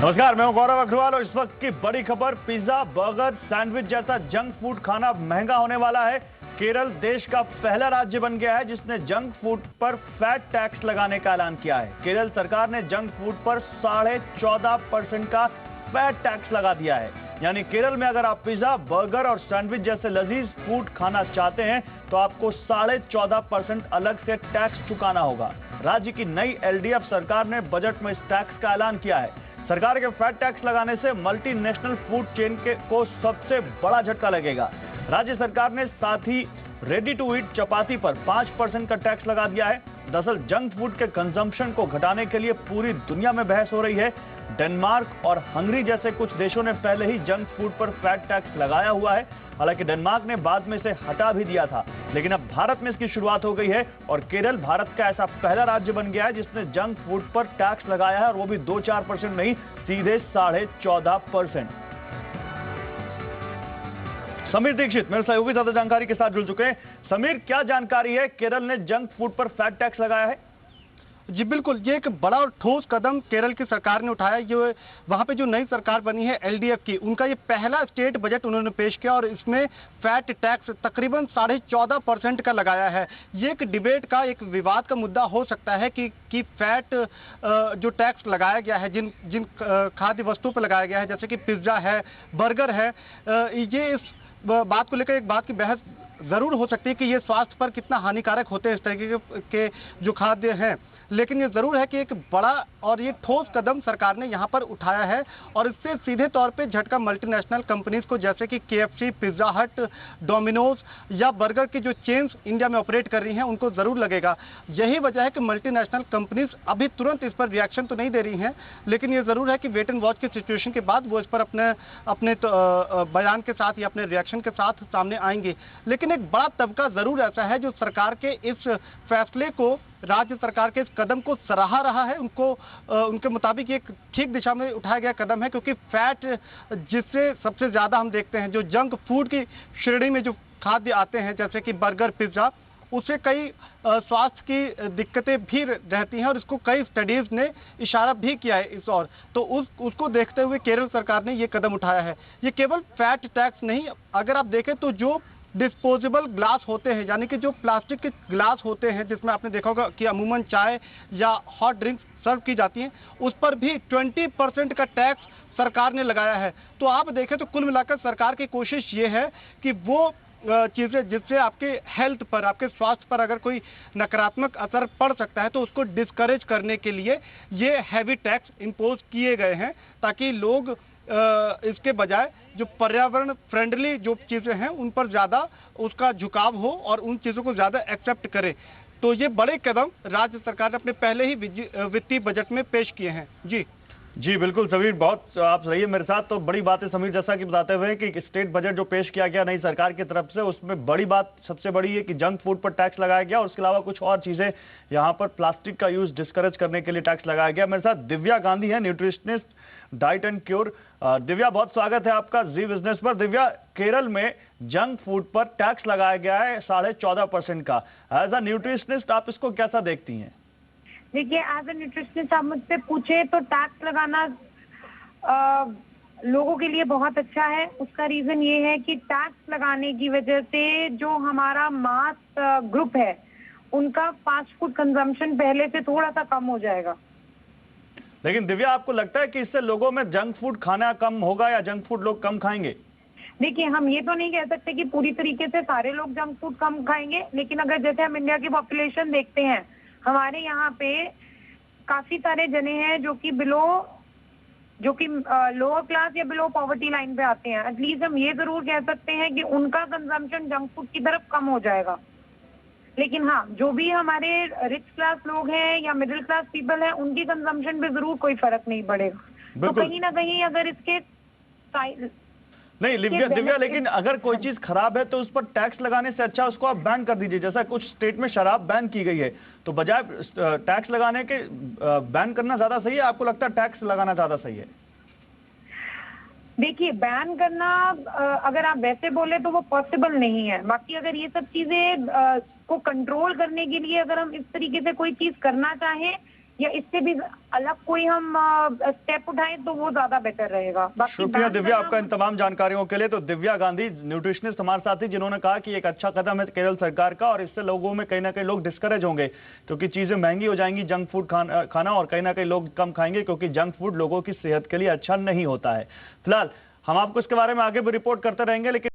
नमस्कार, मैं हूं गौरव अग्रवाल और इस वक्त की बड़ी खबर, पिज्जा, बर्गर, सैंडविच जैसा जंक फूड खाना महंगा होने वाला है। केरल देश का पहला राज्य बन गया है जिसने जंक फूड पर फैट टैक्स लगाने का ऐलान किया है। केरल सरकार ने जंक फूड पर 14.5% का फैट टैक्स लगा दिया है। यानी केरल में अगर आप पिज्जा, बर्गर और सैंडविच जैसे लजीज फूड खाना चाहते हैं तो आपको 14.5% अलग से टैक्स चुकाना होगा। राज्य की नई एलडीएफ सरकार ने बजट में इस टैक्स का ऐलान किया है। सरकार के फैट टैक्स लगाने से मल्टीनेशनल फूड चेन को सबसे बड़ा झटका लगेगा। राज्य सरकार ने साथ ही रेडी टू ईट चपाती पर 5% का टैक्स लगा दिया है। दरअसल जंक फूड के कंजम्पशन को घटाने के लिए पूरी दुनिया में बहस हो रही है। डेनमार्क और हंगरी जैसे कुछ देशों ने पहले ही जंक फूड पर फैट टैक्स लगाया हुआ है। हालांकि डेनमार्क ने बाद में इसे हटा भी दिया था, लेकिन अब भारत में इसकी शुरुआत हो गई है और केरल भारत का ऐसा पहला राज्य बन गया है जिसने जंक फूड पर टैक्स लगाया है, और वो भी 2-4% नहीं, सीधे 14.5%। समीर दीक्षित मेरे सहयोगी ज्यादा जानकारी के साथ जुड़ चुके हैं। समीर, क्या जानकारी है, केरल ने जंक फूड पर फैट टैक्स लगाया है? जी बिल्कुल, ये एक बड़ा और ठोस कदम केरल की सरकार ने उठाया। ये वहाँ पे जो नई सरकार बनी है एलडीएफ की, उनका ये पहला स्टेट बजट उन्होंने पेश किया और इसमें फैट टैक्स तकरीबन 14.5% का लगाया है। ये एक डिबेट का, एक विवाद का मुद्दा हो सकता है कि फैट जो टैक्स लगाया गया है, जिन खाद्य वस्तुओं पर लगाया गया है, जैसे कि पिज्जा है, बर्गर है, ये इस बात को लेकर एक बात की बहस जरूर हो सकती है कि ये स्वास्थ्य पर कितना हानिकारक होते हैं इस तरीके के जो खाद्य हैं। लेकिन ये जरूर है कि एक बड़ा और ये ठोस कदम सरकार ने यहाँ पर उठाया है और इससे सीधे तौर पे झटका मल्टीनेशनल कंपनीज को, जैसे कि केएफसी, पिज्जा हट, डोमिनोज या बर्गर की जो चेन्स इंडिया में ऑपरेट कर रही हैं, उनको जरूर लगेगा। यही वजह है कि मल्टीनेशनल कंपनीज अभी तुरंत इस पर रिएक्शन तो नहीं दे रही हैं, लेकिन ये जरूर है कि वेट एंड वॉच की सिचुएशन के बाद वो इस पर अपने बयान के साथ या अपने रिएक्शन के साथ सामने आएंगे। लेकिन एक बड़ा तबका जरूर ऐसा है जो सरकार के इस फैसले को, राज्य सरकार के इस कदम को सराहा रहा है। उनके मुताबिक ये ठीक दिशा में उठाया गया कदम है, क्योंकि फैट जिससे सबसे ज्यादा हम देखते हैं, जो जंक फूड की श्रेणी में जो खाद्य आते हैं, जैसे कि बर्गर, पिज्जा, उससे कई स्वास्थ्य की दिक्कतें भी रहती हैं और इसको कई स्टडीज ने इशारा भी किया है इस ओर। तो उसको देखते हुए केरल सरकार ने ये कदम उठाया है। ये केवल फैट टैक्स नहीं, अगर आप देखें तो जो डिस्पोजेबल ग्लास होते हैं, यानी कि जो प्लास्टिक के ग्लास होते हैं जिसमें आपने देखा होगा कि अमूमन चाय या हॉट ड्रिंक्स सर्व की जाती हैं, उस पर भी 20% का टैक्स सरकार ने लगाया है। तो आप देखें तो कुल मिलाकर सरकार की कोशिश ये है कि वो चीज़ें जिससे आपके हेल्थ पर, आपके स्वास्थ्य पर अगर कोई नकारात्मक असर पड़ सकता है, तो उसको डिस्करेज करने के लिए ये हैवी टैक्स इम्पोज किए गए हैं, ताकि लोग इसके बजाय जो पर्यावरण फ्रेंडली जो चीजें हैं उन पर ज्यादा उसका झुकाव हो और उन चीजों को ज्यादा एक्सेप्ट करे। तो ये बड़े कदम राज्य सरकार ने अपने पहले ही वित्तीय बजट में पेश किए हैं। जी बिल्कुल समीर, बहुत आप सही है मेरे साथ। तो बड़ी बात है समीर, जैसा कि बताते हुए कि स्टेट बजट जो पेश किया गया नई सरकार की तरफ से, उसमें बड़ी बात सबसे बड़ी है कि जंक फूड पर टैक्स लगाया गया और उसके अलावा कुछ और चीजें, यहाँ पर प्लास्टिक का यूज डिस्करेज करने के लिए टैक्स लगाया गया। मेरे साथ दिव्या गांधी है, nutritionist, diet and cure. Divya, बहुत स्वागत है आपका जी बिजनेस पर। दिव्या, केरल में जंक फूड पर टैक्स लगाया गया है 14.5% का। एज अ न्यूट्रिशनिस्ट आप इसको कैसा देखती हैं? देखिए, एज अ न्यूट्रिशनिस्ट आप मुझसे पूछे तो टैक्स लगाना लोगों के लिए बहुत अच्छा है। उसका रीजन ये है कि टैक्स लगाने की वजह से जो हमारा मास ग्रुप है, उनका फास्ट फूड कंजम्पशन पहले से थोड़ा सा कम हो जाएगा। लेकिन दिव्या, आपको लगता है कि इससे लोगों में जंक फूड खाना कम होगा या जंक फूड लोग कम खाएंगे? देखिए, हम ये तो नहीं कह सकते कि पूरी तरीके से सारे लोग जंक फूड कम खाएंगे, लेकिन अगर जैसे हम इंडिया की पॉपुलेशन देखते हैं, हमारे यहाँ पे काफी सारे जने हैं जो कि लोअर क्लास या बिलो पॉवर्टी लाइन पे आते हैं। एटलीस्ट हम ये जरूर कह सकते हैं कि उनका कंजम्पशन जंक फूड की तरफ कम हो जाएगा। लेकिन हाँ, जो भी हमारे रिच क्लास लोग हैं या मिडिल क्लास पीपल हैं, उनकी कंजम्पशन पे जरूर कोई फर्क नहीं पड़ेगा। तो कहीं ना कहीं अगर इसके नहीं दिव्या, लेकिन अगर कोई चीज खराब है तो उस पर टैक्स लगाने से अच्छा उसको आप बैन कर दीजिए। जैसा कुछ स्टेट में शराब बैन की गई है, तो बजाय टैक्स लगाने के बैन करना ज्यादा सही है? आपको लगता है टैक्स लगाना ज्यादा सही है? देखिए, बैन करना अगर आप वैसे बोले तो वो पॉसिबल नहीं है। बाकी अगर ये सब चीजें को कंट्रोल करने के लिए अगर हम इस तरीके से कोई चीज करना चाहें या इससे भी अलग कोई हम स्टेप उठाएं तो वो ज्यादा बेटर रहेगा। बाकी शुक्रिया ban दिव्या करना आपका इन तमाम जानकारियों के लिए। तो दिव्या गांधी न्यूट्रिशनिस्ट हमारे साथ थी, जिन्होंने कहा कि एक अच्छा कदम है केरल सरकार का और इससे लोगों में कहीं ना कहीं लोग डिस्करेज होंगे क्योंकि चीजें महंगी हो जाएंगी, जंक फूड खाना और कहीं ना कहीं लोग कम खाएंगे क्योंकि जंक फूड लोगों की सेहत के लिए अच्छा नहीं होता है। फिलहाल हम आपको इसके बारे में आगे भी रिपोर्ट करते रहेंगे, लेकिन